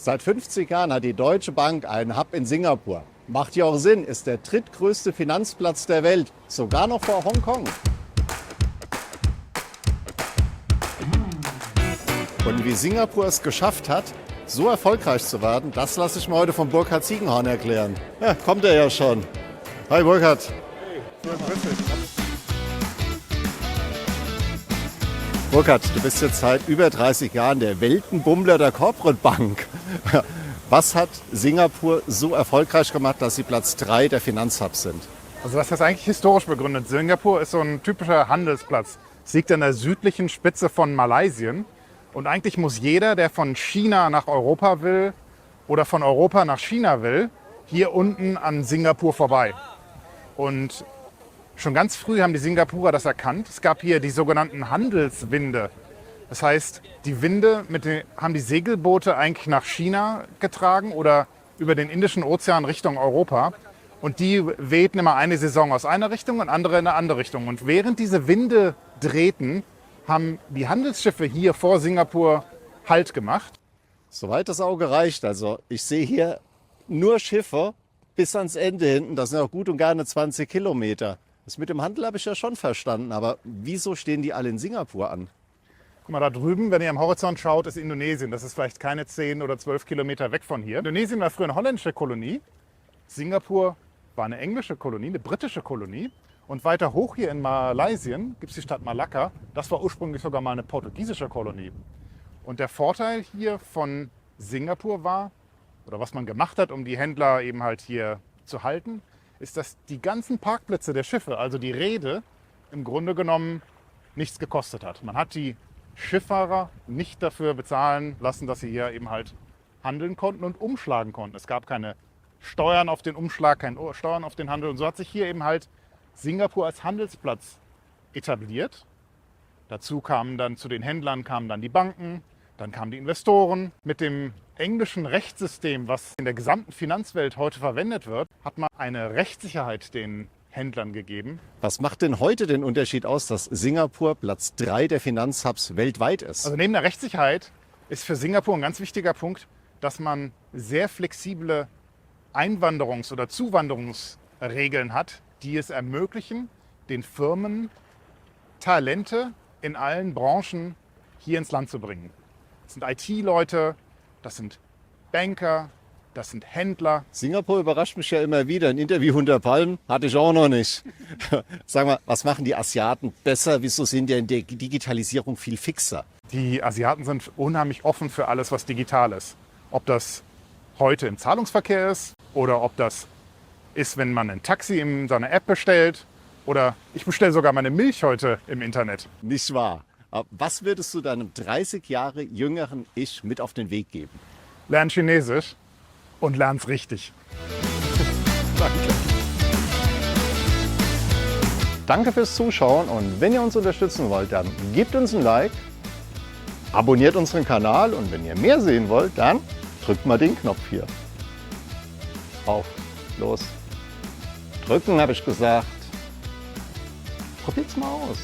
Seit 50 Jahren hat die Deutsche Bank einen Hub in Singapur. Macht ja auch Sinn, ist der drittgrößte Finanzplatz der Welt, sogar noch vor Hongkong. Und wie Singapur es geschafft hat, so erfolgreich zu werden, das lasse ich mir heute von Burkhard Ziegenhorn erklären. Ja, kommt er ja schon. Hi Burkhard. Hey, grüß dich. Burkhard, du bist jetzt seit über 30 Jahren der Weltenbummler der Corporate Bank. Was hat Singapur so erfolgreich gemacht, dass sie Platz 3 der Finanzhubs sind? Also das ist eigentlich historisch begründet. Singapur ist so ein typischer Handelsplatz. Es liegt an der südlichen Spitze von Malaysia. Und eigentlich muss jeder, der von China nach Europa will oder von Europa nach China will, hier unten an Singapur vorbei. Und schon ganz früh haben die Singapurer das erkannt. Es gab hier die sogenannten Handelswinde. Das heißt, die Winde haben die Segelboote eigentlich nach China getragen oder über den Indischen Ozean Richtung Europa. Und die wehten immer eine Saison aus einer Richtung und andere in eine andere Richtung. Und während diese Winde drehten, haben die Handelsschiffe hier vor Singapur Halt gemacht. Soweit das Auge reicht. Also ich sehe hier nur Schiffe bis ans Ende hinten. Das sind auch gut und gerne 20 Kilometer. Das mit dem Handel habe ich ja schon verstanden. Aber wieso stehen die alle in Singapur an? Guck mal, da drüben, wenn ihr am Horizont schaut, ist Indonesien. Das ist vielleicht keine 10 oder 12 Kilometer weg von hier. Indonesien war früher eine holländische Kolonie. Singapur war eine englische Kolonie, eine britische Kolonie. Und weiter hoch hier in Malaysia gibt es die Stadt Malakka. Das war ursprünglich sogar mal eine portugiesische Kolonie. Und der Vorteil hier von Singapur war, oder was man gemacht hat, um die Händler eben halt hier zu halten, ist, dass die ganzen Parkplätze der Schiffe, also die Reede, im Grunde genommen nichts gekostet hat. Man hat die Schifffahrer nicht dafür bezahlen lassen, dass sie hier eben halt handeln konnten und umschlagen konnten. Es gab keine Steuern auf den Umschlag, keine Steuern auf den Handel. Und so hat sich hier eben halt Singapur als Handelsplatz etabliert. Dazu kamen dann zu den Händlern kamen dann die Banken, dann kamen die Investoren. Mit dem englischen Rechtssystem, was in der gesamten Finanzwelt heute verwendet wird, hat man eine Rechtssicherheit den Händlern gegeben. Was macht denn heute den Unterschied aus, dass Singapur Platz 3 der Finanzhubs weltweit ist? Also neben der Rechtssicherheit ist für Singapur ein ganz wichtiger Punkt, dass man sehr flexible Einwanderungs- oder Zuwanderungsregeln hat, die es ermöglichen, den Firmen Talente in allen Branchen hier ins Land zu bringen. Das sind IT-Leute, das sind Banker, das sind Händler. Singapur überrascht mich ja immer wieder. Ein Interview unter Palmen hatte ich auch noch nicht. Sag mal, was machen die Asiaten besser? Wieso sind die in der Digitalisierung viel fixer? Die Asiaten sind unheimlich offen für alles, was digital ist. Ob das heute im Zahlungsverkehr ist oder ob das ist, wenn man ein Taxi in seiner App bestellt. Oder ich bestelle sogar meine Milch heute im Internet. Nicht wahr? Aber was würdest du deinem 30 Jahre jüngeren Ich mit auf den Weg geben? Lern Chinesisch und lern's richtig. Danke. Danke fürs Zuschauen und wenn ihr uns unterstützen wollt, dann gebt uns ein Like, abonniert unseren Kanal und wenn ihr mehr sehen wollt, dann drückt mal den Knopf hier. Auf, los. Drücken, habe ich gesagt. Probiert's mal aus.